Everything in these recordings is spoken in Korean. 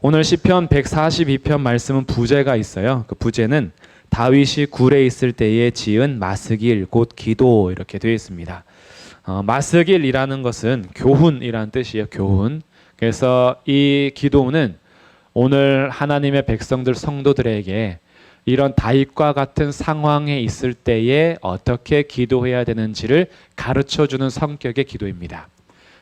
오늘 시편 142편 말씀은 부제가 있어요. 그 부제는 다윗이 굴에 있을 때에 지은 마스길 곧 기도 이렇게 되어 있습니다. 마스길이라는 것은 교훈이라는 뜻이에요. 교훈. 그래서 이 기도는 오늘 하나님의 백성들 성도들에게 이런 다윗과 같은 상황에 있을 때에 어떻게 기도해야 되는지를 가르쳐주는 성격의 기도입니다.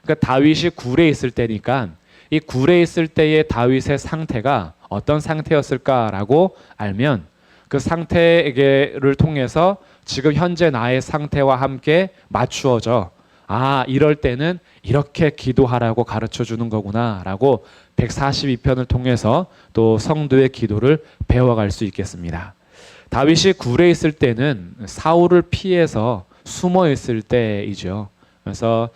그러니까 다윗이 굴에 있을 때니까 이 굴에 있을 때의 다윗의 상태가 어떤 상태였을까라고 알면 그 상태를 통해서 지금 현재 나의 상태와 함께 맞추어져 이럴 때는 이렇게 기도하라고 가르쳐 주는 거구나라고 142편을 통해서 또 성도의 기도를 배워갈 수 있겠습니다. 다윗이 굴에 있을 때는 사울을 피해서 숨어 있을 때이죠. 그래서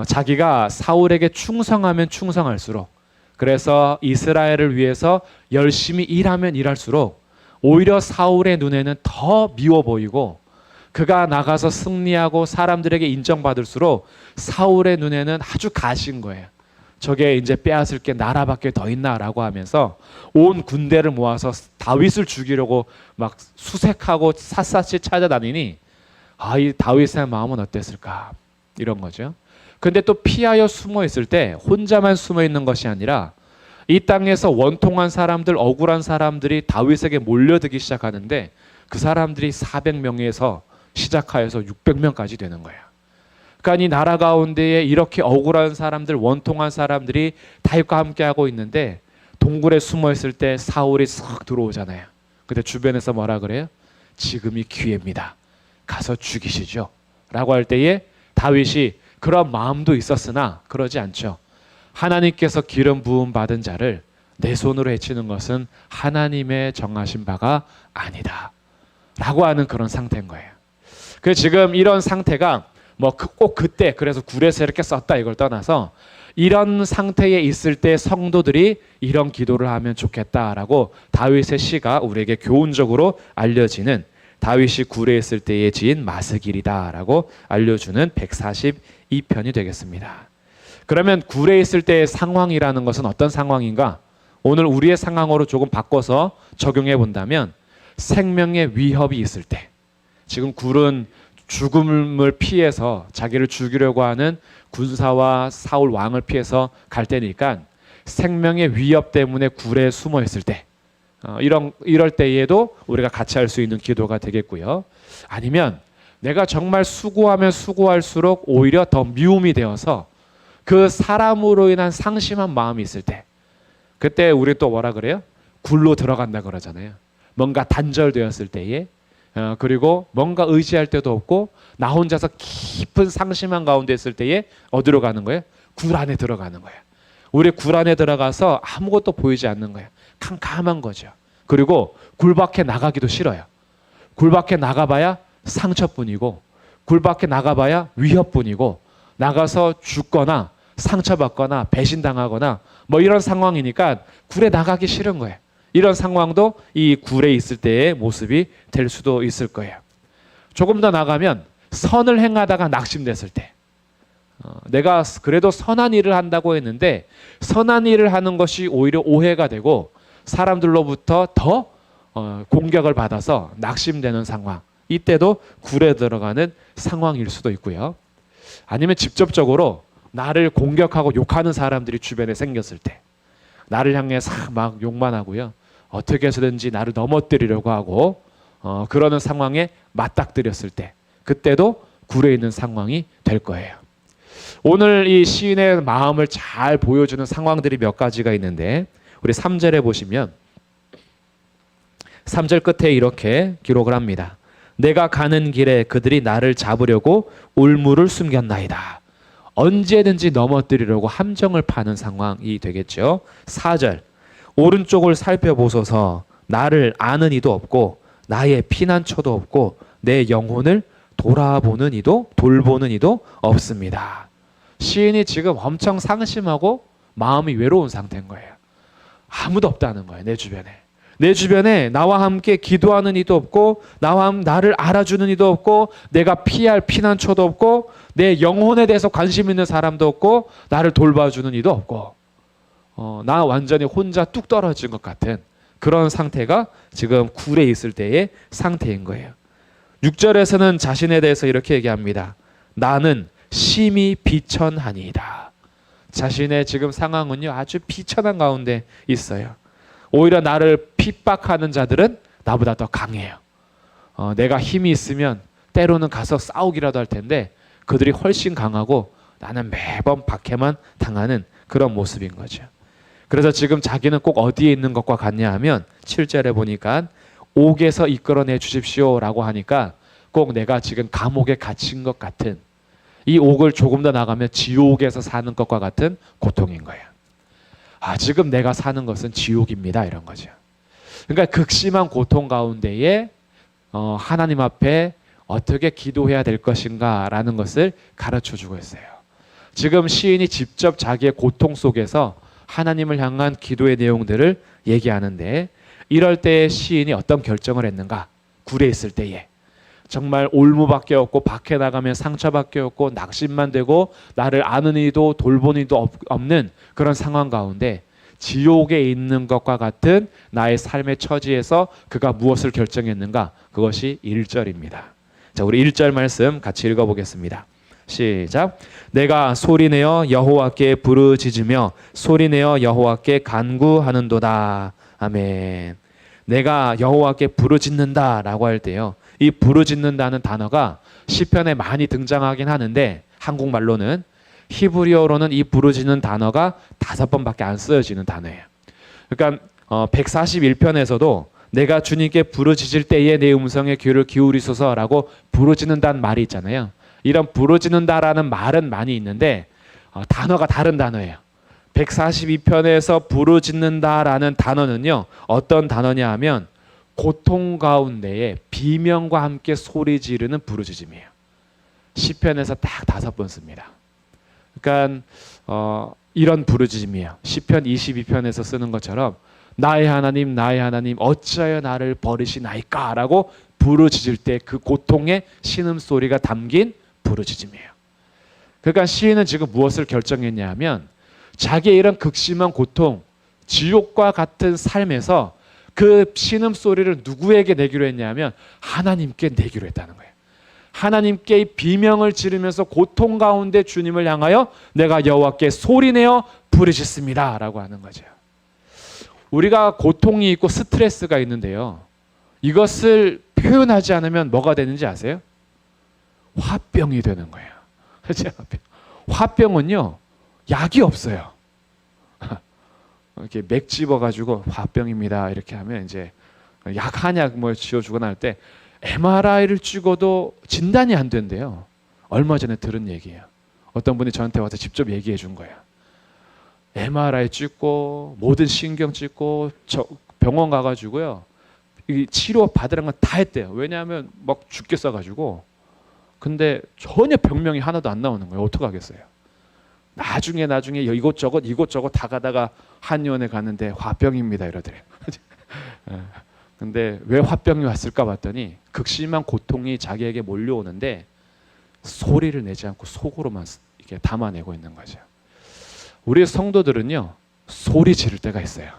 자기가 사울에게 충성하면 충성할수록, 그래서 이스라엘을 위해서 열심히 일하면 일할수록 오히려 사울의 눈에는 더 미워 보이고, 그가 나가서 승리하고 사람들에게 인정받을수록 사울의 눈에는 아주 가신 거예요. 저게 이제 빼앗을 게 나라밖에 더 있나라고 하면서 온 군대를 모아서 다윗을 죽이려고 막 수색하고 샅샅이 찾아다니니 이 다윗의 마음은 어땠을까, 이런 거죠. 근데 또 피하여 숨어 있을 때 혼자만 숨어 있는 것이 아니라 이 땅에서 원통한 사람들, 억울한 사람들이 다윗에게 몰려들기 시작하는데 그 사람들이 400명에서 시작하여서 600명까지 되는 거예요. 그러니까 이 나라 가운데에 이렇게 억울한 사람들, 원통한 사람들이 다윗과 함께하고 있는데 동굴에 숨어 있을 때 사울이 싹 들어오잖아요. 근데 주변에서 뭐라 그래요? 지금이 기회입니다. 가서 죽이시죠. 라고 할 때에 다윗이 그런 마음도 있었으나 그러지 않죠. 하나님께서 기름 부음 받은 자를 내 손으로 해치는 것은 하나님의 정하신 바가 아니다 라고 하는 그런 상태인 거예요. 그래서 지금 이런 상태가 꼭 그때 그래서 굴에서 이렇게 썼다 이걸 떠나서 이런 상태에 있을 때 성도들이 이런 기도를 하면 좋겠다라고 다윗의 시가 우리에게 교훈적으로 알려지는, 다윗이 굴에 있을 때에 지은 마스길이다라고 알려주는 142편이 되겠습니다. 그러면 굴에 있을 때의 상황이라는 것은 어떤 상황인가? 오늘 우리의 상황으로 조금 바꿔서 적용해 본다면 생명의 위협이 있을 때, 지금 굴은 죽음을 피해서 자기를 죽이려고 하는 군사와 사울 왕을 피해서 갈 때니까 생명의 위협 때문에 굴에 숨어 있을 때, 이럴 때에도 우리가 같이 할 수 있는 기도가 되겠고요. 아니면 내가 정말 수고하면 수고할수록 오히려 더 미움이 되어서 그 사람으로 인한 상심한 마음이 있을 때, 그때 우리 또 뭐라 그래요? 굴로 들어간다 그러잖아요. 뭔가 단절되었을 때에, 그리고 뭔가 의지할 데도 없고 나 혼자서 깊은 상심한 가운데 있을 때에 어디로 가는 거예요? 굴 안에 들어가는 거예요. 우리 굴 안에 들어가서 아무것도 보이지 않는 거예요. 캄캄한 거죠. 그리고 굴 밖에 나가기도 싫어요. 굴 밖에 나가봐야 상처뿐이고, 굴 밖에 나가봐야 위협뿐이고, 나가서 죽거나 상처받거나 배신당하거나 이런 상황이니까 굴에 나가기 싫은 거예요. 이런 상황도 이 굴에 있을 때의 모습이 될 수도 있을 거예요. 조금 더 나가면 선을 행하다가 낙심됐을 때, 내가 그래도 선한 일을 한다고 했는데 선한 일을 하는 것이 오히려 오해가 되고 사람들로부터 더 공격을 받아서 낙심되는 상황, 이때도 굴에 들어가는 상황일 수도 있고요. 아니면 직접적으로 나를 공격하고 욕하는 사람들이 주변에 생겼을 때, 나를 향해서 막 욕만 하고요, 어떻게 해서든지 나를 넘어뜨리려고 하고 그러는 상황에 맞닥뜨렸을 때, 그때도 굴에 있는 상황이 될 거예요. 오늘 이 시인의 마음을 잘 보여주는 상황들이 몇 가지가 있는데, 우리 3절에 보시면 3절 끝에 이렇게 기록을 합니다. 내가 가는 길에 그들이 나를 잡으려고 울무를 숨겼나이다. 언제든지 넘어뜨리려고 함정을 파는 상황이 되겠죠. 4절, 오른쪽을 살펴보소서. 나를 아는 이도 없고 나의 피난처도 없고 내 영혼을 돌아보는 이도 돌보는 이도 없습니다. 시인이 지금 엄청 상심하고 마음이 외로운 상태인 거예요. 아무도 없다는 거예요. 내 주변에 나와 함께 기도하는 이도 없고 나를 알아주는 이도 없고 내가 피할 피난처도 없고 내 영혼에 대해서 관심 있는 사람도 없고 나를 돌봐주는 이도 없고 나 완전히 혼자 뚝 떨어진 것 같은 그런 상태가 지금 굴에 있을 때의 상태인 거예요. 6절에서는 자신에 대해서 이렇게 얘기합니다. 나는 심히 비천하니이다. 자신의 지금 상황은요, 아주 비천한 가운데 있어요. 오히려 나를 핍박하는 자들은 나보다 더 강해요. 내가 힘이 있으면 때로는 가서 싸우기라도 할 텐데 그들이 훨씬 강하고 나는 매번 박해만 당하는 그런 모습인 거죠. 그래서 지금 자기는 꼭 어디에 있는 것과 같냐 하면 7절에 보니까 옥에서 이끌어내 주십시오라고 하니까 꼭 내가 지금 감옥에 갇힌 것 같은, 이 옥을 조금 더 나가면 지옥에서 사는 것과 같은 고통인 거예요. 지금 내가 사는 것은 지옥입니다, 이런 거죠. 그러니까 극심한 고통 가운데에 하나님 앞에 어떻게 기도해야 될 것인가 라는 것을 가르쳐 주고 있어요. 지금 시인이 직접 자기의 고통 속에서 하나님을 향한 기도의 내용들을 얘기하는데, 이럴 때 시인이 어떤 결정을 했는가? 굴에 있을 때에 정말 올무밖에 없고 밖에 나가면 상처밖에 없고 낙심만 되고 나를 아는 이도 돌보는 이도 없는 그런 상황 가운데 지옥에 있는 것과 같은 나의 삶의 처지에서 그가 무엇을 결정했는가? 그것이 1절입니다. 자, 우리 1절 말씀 같이 읽어보겠습니다. 시작. 내가 소리내어 여호와께 부르짖으며 소리내어 여호와께 간구하는도다. 아멘. 내가 여호와께 부르짖는다라고 할 때요, 이 부르짖는다는 단어가 시편에 많이 등장하긴 하는데 한국말로는, 히브리어로는 이 부르짖는 단어가 5번밖에 안 쓰여지는 단어예요. 그러니까 141편에서도 내가 주님께 부르짖을 때에 내 음성에 귀를 기울이소서라고 부르짖는다는 말이 있잖아요. 이런 부르짖는다라는 말은 많이 있는데 단어가 다른 단어예요. 142편에서 부르짖는다라는 단어는요, 어떤 단어냐 하면 고통 가운데에 비명과 함께 소리 지르는 부르짖음이에요. 시편에서 딱 5번 씁니다. 그러니까 이런 부르짖음이에요. 시편 22편에서 쓰는 것처럼 나의 하나님 어찌하여 나를 버리시나이까 라고 부르짖을 때 그 고통의 신음소리가 담긴 부르짖음이에요. 그러니까 시인은 지금 무엇을 결정했냐 하면 자기의 이런 극심한 고통, 지옥과 같은 삶에서 그 신음소리를 누구에게 내기로 했냐면 하나님께 내기로 했다는 거예요. 하나님께 비명을 지르면서 고통 가운데 주님을 향하여 내가 여호와께 소리내어 부르짖습니다 라고 하는 거죠. 우리가 고통이 있고 스트레스가 있는데요, 이것을 표현하지 않으면 뭐가 되는지 아세요? 화병이 되는 거예요. 화병은요, 약이 없어요. 이렇게 맥 집어가지고 화병입니다 이렇게 하면 이제 약 한약 뭐 지어주거나 할 때 MRI를 찍어도 진단이 안 된대요. 얼마 전에 들은 얘기예요. 어떤 분이 저한테 와서 직접 얘기해 준 거예요. MRI 찍고 모든 신경 찍고 병원 가가지고요, 이 치료 받으라는 건 다 했대요. 왜냐하면 막 죽겠어가지고. 근데 전혀 병명이 하나도 안 나오는 거예요. 어떡하겠어요. 나중에 이곳저곳 다 가다가 한의원에 갔는데 화병입니다 이러더래요. 근데 왜 화병이 왔을까 봤더니 극심한 고통이 자기에게 몰려오는데 소리를 내지 않고 속으로만 이렇게 담아내고 있는 거죠. 우리 성도들은요, 소리 지를 때가 있어요.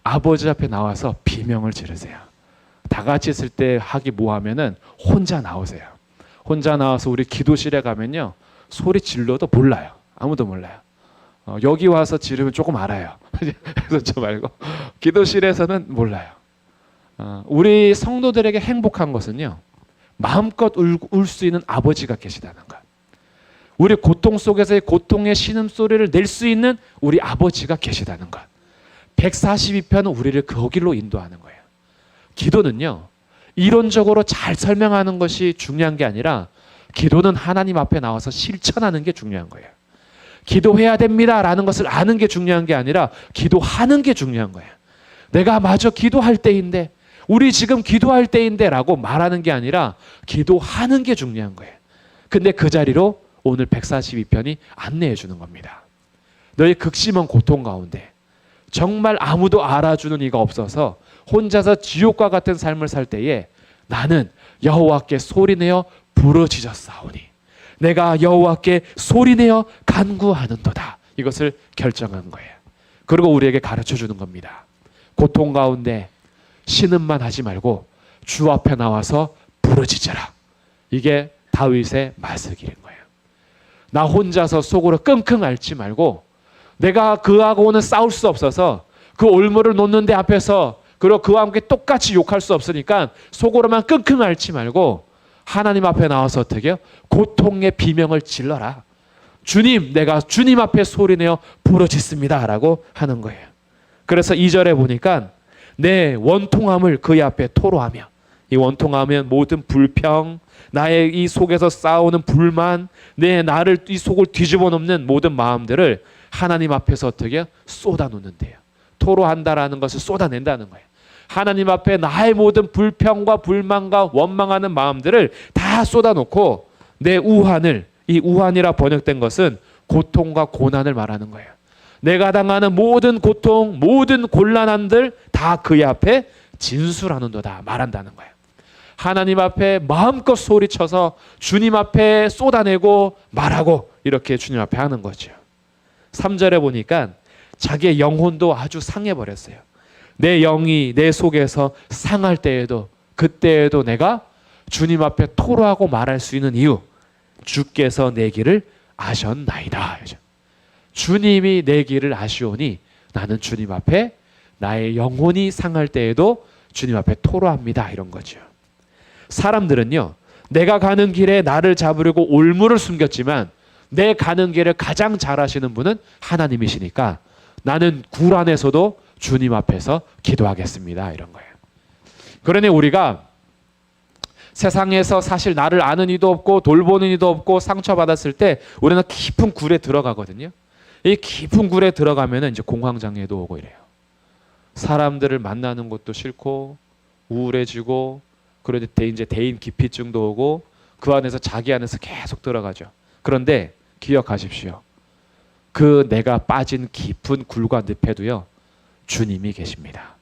아버지 앞에 나와서 비명을 지르세요. 다 같이 있을 때 하기 뭐하면은 혼자 나오세요. 혼자 나와서 우리 기도실에 가면요, 소리 질러도 몰라요. 아무도 몰라요. 여기 와서 지르면 조금 알아요. 그래서 저 말고 기도실에서는 몰라요. 우리 성도들에게 행복한 것은요, 마음껏 울 수 있는 아버지가 계시다는 것. 우리 고통 속에서의 고통의 신음소리를 낼 수 있는 우리 아버지가 계시다는 것. 142편은 우리를 거기로 인도하는 거예요. 기도는요, 이론적으로 잘 설명하는 것이 중요한 게 아니라 기도는 하나님 앞에 나와서 실천하는 게 중요한 거예요. 기도해야 됩니다라는 것을 아는 게 중요한 게 아니라 기도하는 게 중요한 거예요. 내가 마저 기도할 때인데, 우리 지금 기도할 때인데 라고 말하는 게 아니라 기도하는 게 중요한 거예요. 근데 그 자리로 오늘 142편이 안내해 주는 겁니다. 너의 극심한 고통 가운데 정말 아무도 알아주는 이가 없어서 혼자서 지옥과 같은 삶을 살 때에 나는 여호와께 소리내어 부르짖었사오니 내가 여호와께 소리내어 간구하는도다. 이것을 결정한 거예요. 그리고 우리에게 가르쳐 주는 겁니다. 고통 가운데 신음만 하지 말고 주 앞에 나와서 부르짖어라. 이게 다윗의 마스길인 거예요. 나 혼자서 속으로 끙끙 앓지 말고 내가 그하고는 싸울 수 없어서 그 올무를 놓는 데 앞에서 그리고 그와 함께 똑같이 욕할 수 없으니까 속으로만 끙끙 앓지 말고 하나님 앞에 나와서 어떻게 해요? 고통의 비명을 질러라. 주님, 내가 주님 앞에 소리내어 부르짖습니다 라고 하는 거예요. 그래서 2절에 보니까 내 원통함을 그의 앞에 토로하며, 이 원통하면 모든 불평, 나의 이 속에서 싸우는 불만, 나를 이 속을 뒤집어 놓는 모든 마음들을 하나님 앞에서 어떻게 쏟아놓는데요. 토로한다라는 것을 쏟아낸다는 거예요. 하나님 앞에 나의 모든 불평과 불만과 원망하는 마음들을 다 쏟아놓고 내 우환을, 이 우환이라 번역된 것은 고통과 고난을 말하는 거예요. 내가 당하는 모든 고통, 모든 곤란함들 다 그의 앞에 진술하는도다 말한다는 거예요. 하나님 앞에 마음껏 소리쳐서 주님 앞에 쏟아내고 말하고 이렇게 주님 앞에 하는 거죠. 3절에 보니까 자기의 영혼도 아주 상해버렸어요. 내 영이 내 속에서 상할 때에도 그때에도 내가 주님 앞에 토로하고 말할 수 있는 이유, 주께서 내 길을 아셨나이다. 주님이 내 길을 아시오니 나는 주님 앞에 나의 영혼이 상할 때에도 주님 앞에 토로합니다. 이런 거죠. 사람들은요, 내가 가는 길에 나를 잡으려고 올무를 숨겼지만 내 가는 길을 가장 잘 아시는 분은 하나님이시니까 나는 굴 안에서도 주님 앞에서 기도하겠습니다. 이런 거예요. 그러니 우리가 세상에서 사실 나를 아는 이도 없고 돌보는 이도 없고 상처받았을 때 우리는 깊은 굴에 들어가거든요. 이 깊은 굴에 들어가면 이제 공황장애도 오고 이래요. 사람들을 만나는 것도 싫고 우울해지고 그런데 이제 대인 기피증도 오고 그 안에서 자기 안에서 계속 들어가죠. 그런데 기억하십시오. 그 내가 빠진 깊은 굴과 늪에도요, 주님이 계십니다.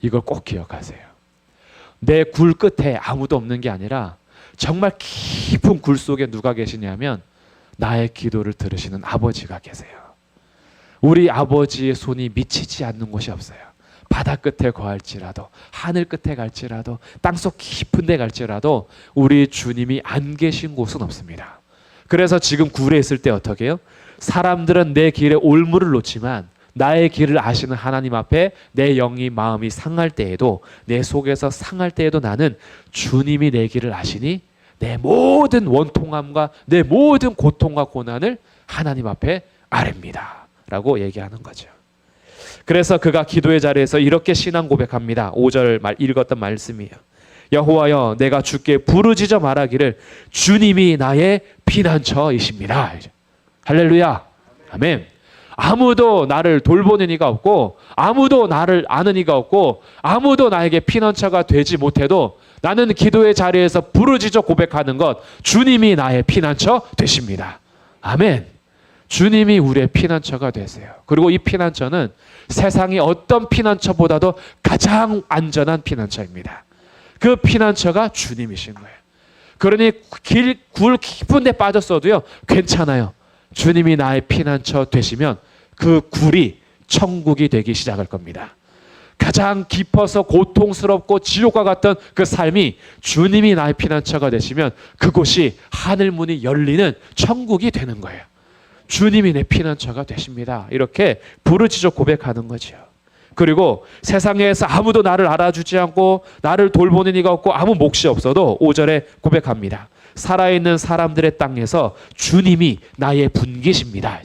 이걸 꼭 기억하세요. 내 굴 끝에 아무도 없는 게 아니라 정말 깊은 굴 속에 누가 계시냐면 나의 기도를 들으시는 아버지가 계세요. 우리 아버지의 손이 미치지 않는 곳이 없어요. 바다 끝에 거할지라도 하늘 끝에 갈지라도 땅속 깊은 데 갈지라도 우리 주님이 안 계신 곳은 없습니다. 그래서 지금 굴에 있을 때 어떻게 해요? 사람들은 내 길에 올무를 놓지만 나의 길을 아시는 하나님 앞에 내 영이 마음이 상할 때에도 내 속에서 상할 때에도 나는 주님이 내 길을 아시니 내 모든 원통함과 내 모든 고통과 고난을 하나님 앞에 아뢰입니다 라고 얘기하는 거죠. 그래서 그가 기도의 자리에서 이렇게 신앙 고백합니다. 5절 읽었던 말씀이에요. 여호와여, 내가 주께 부르짖어 말하기를 주님이 나의 피난처이십니다. 할렐루야. 아멘. 아무도 나를 돌보는 이가 없고 아무도 나를 아는 이가 없고 아무도 나에게 피난처가 되지 못해도 나는 기도의 자리에서 부르짖어 고백하는 것, 주님이 나의 피난처 되십니다. 아멘. 주님이 우리의 피난처가 되세요. 그리고 이 피난처는 세상의 어떤 피난처보다도 가장 안전한 피난처입니다. 그 피난처가 주님이신 거예요. 그러니 굴 깊은 데 빠졌어도요, 괜찮아요. 주님이 나의 피난처 되시면 그 굴이 천국이 되기 시작할 겁니다. 가장 깊어서 고통스럽고 지옥과 같던 그 삶이 주님이 나의 피난처가 되시면 그곳이 하늘문이 열리는 천국이 되는 거예요. 주님이 내 피난처가 되십니다. 이렇게 부르짖어 고백하는 거죠. 그리고 세상에서 아무도 나를 알아주지 않고 나를 돌보는 이가 없고 아무 몫이 없어도 5절에 고백합니다. 살아있는 사람들의 땅에서 주님이 나의 분깃입니다.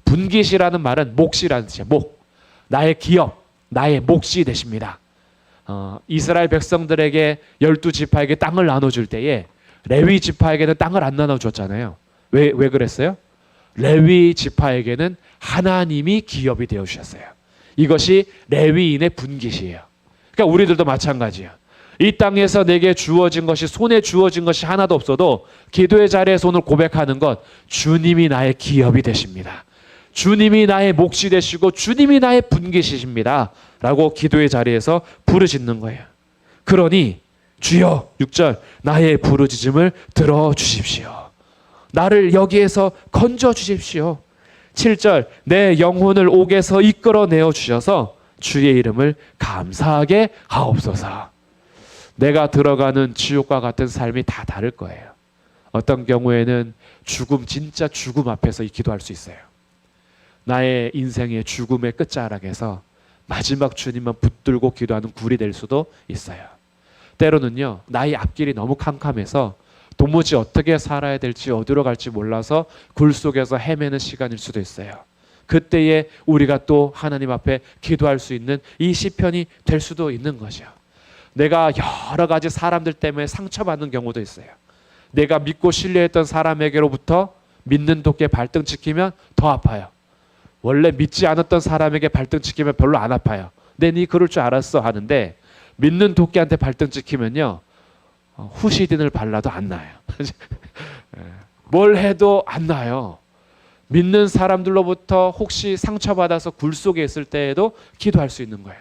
분깃이라는 말은 몫이라는 뜻이에요. 목. 나의 기업, 나의 몫이 되십니다. 이스라엘 백성들에게 12지파에게 땅을 나눠줄 때에 레위 지파에게는 땅을 안 나눠줬잖아요. 왜 그랬어요? 레위 지파에게는 하나님이 기업이 되어주셨어요. 이것이 레위인의 분깃이에요. 그러니까 우리들도 마찬가지예요. 이 땅에서 내게 주어진 것이, 손에 주어진 것이 하나도 없어도 기도의 자리에서 오늘 고백하는 것, 주님이 나의 기업이 되십니다. 주님이 나의 몫이 되시고 주님이 나의 분깃이십니다 라고 기도의 자리에서 부르짖는 거예요. 그러니 주여, 6절, 나의 부르짖음을 들어주십시오. 나를 여기에서 건져주십시오. 7절 내 영혼을 옥에서 이끌어내어 주셔서 주의 이름을 감사하게 하옵소서. 내가 들어가는 지옥과 같은 삶이 다 다를 거예요. 어떤 경우에는 죽음, 진짜 죽음 앞에서 기도할 수 있어요. 나의 인생의 죽음의 끝자락에서 마지막 주님만 붙들고 기도하는 굴이 될 수도 있어요. 때로는요, 나의 앞길이 너무 캄캄해서 도무지 어떻게 살아야 될지 어디로 갈지 몰라서 굴 속에서 헤매는 시간일 수도 있어요. 그때에 우리가 또 하나님 앞에 기도할 수 있는 이 시편이 될 수도 있는 거죠. 내가 여러 가지 사람들 때문에 상처받는 경우도 있어요. 내가 믿고 신뢰했던 사람에게로부터 믿는 도끼에 발등 찍히면 더 아파요. 원래 믿지 않았던 사람에게 발등 찍히면 별로 안 아파요. 네 그럴 줄 알았어 하는데 믿는 도끼한테 발등 찍히면요, 후시딘을 발라도 안 나요. 뭘 해도 안 나요. 믿는 사람들로부터 혹시 상처받아서 굴 속에 있을 때에도 기도할 수 있는 거예요.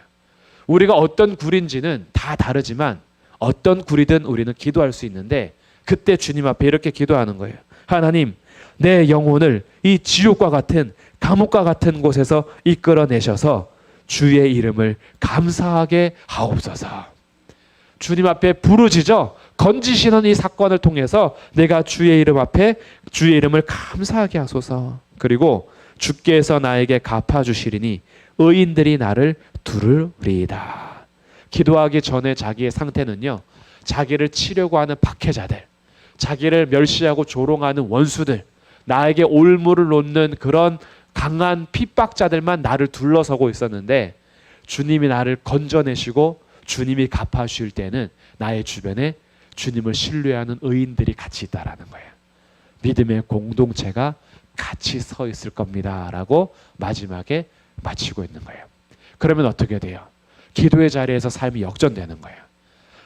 우리가 어떤 굴인지는 다 다르지만 어떤 굴이든 우리는 기도할 수 있는데, 그때 주님 앞에 이렇게 기도하는 거예요. 하나님, 내 영혼을 이 지옥과 같은 감옥과 같은 곳에서 이끌어내셔서 주의 이름을 감사하게 하옵소서. 주님 앞에 부르짖어 건지시는 이 사건을 통해서 내가 주의 이름 앞에 주의 이름을 감사하게 하소서. 그리고 주께서 나에게 갚아주시리니 의인들이 나를 두르리이다. 기도하기 전에 자기의 상태는요, 자기를 치려고 하는 박해자들, 자기를 멸시하고 조롱하는 원수들, 나에게 올무를 놓는 그런 강한 핍박자들만 나를 둘러서고 있었는데, 주님이 나를 건져내시고 주님이 갚아주실 때는 나의 주변에 주님을 신뢰하는 의인들이 같이 있다라는 거예요. 믿음의 공동체가 같이 서 있을 겁니다 라고 마지막에 마치고 있는 거예요. 그러면 어떻게 돼요? 기도의 자리에서 삶이 역전되는 거예요.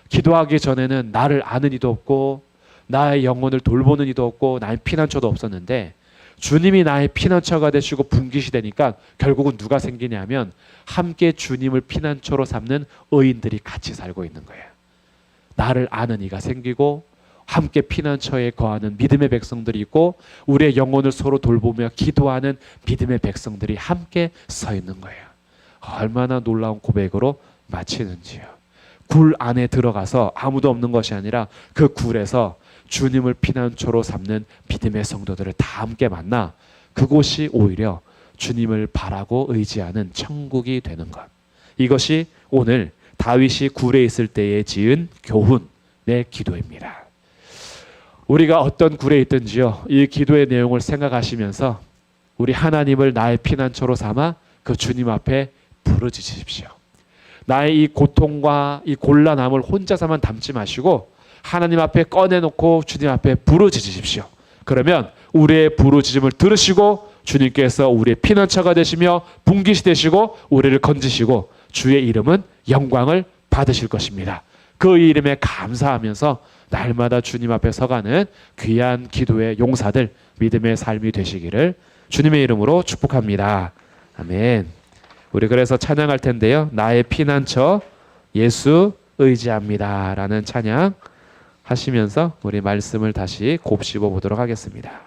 기도하기 전에는 나를 아는 이도 없고 나의 영혼을 돌보는 이도 없고 나의 피난처도 없었는데, 주님이 나의 피난처가 되시고 분깃이 되니까 결국은 누가 생기냐면 함께 주님을 피난처로 삼는 의인들이 같이 살고 있는 거예요. 나를 아는 이가 생기고 함께 피난처에 거하는 믿음의 백성들이 있고 우리의 영혼을 서로 돌보며 기도하는 믿음의 백성들이 함께 서 있는 거예요. 얼마나 놀라운 고백으로 마치는지요. 굴 안에 들어가서 아무도 없는 것이 아니라 그 굴에서 주님을 피난처로 삼는 믿음의 성도들을 다 함께 만나 그곳이 오히려 주님을 바라고 의지하는 천국이 되는 것. 이것이 오늘 다윗이 굴에 있을 때에 지은 교훈의 기도입니다. 우리가 어떤 굴에 있든지요, 이 기도의 내용을 생각하시면서 우리 하나님을 나의 피난처로 삼아 그 주님 앞에 부르짖으십시오. 나의 이 고통과 이 곤란함을 혼자서만 담지 마시고 하나님 앞에 꺼내놓고 주님 앞에 부르짖으십시오. 그러면 우리의 부르짖음을 들으시고 주님께서 우리의 피난처가 되시며 분깃이 되시고 우리를 건지시고 주의 이름은 영광을 받으실 것입니다. 그 이름에 감사하면서 날마다 주님 앞에 서가는 귀한 기도의 용사들, 믿음의 삶이 되시기를 주님의 이름으로 축복합니다. 아멘. 우리 그래서 찬양할 텐데요, 나의 피난처 예수 의지합니다 라는 찬양 하시면서 우리 말씀을 다시 곱씹어 보도록 하겠습니다.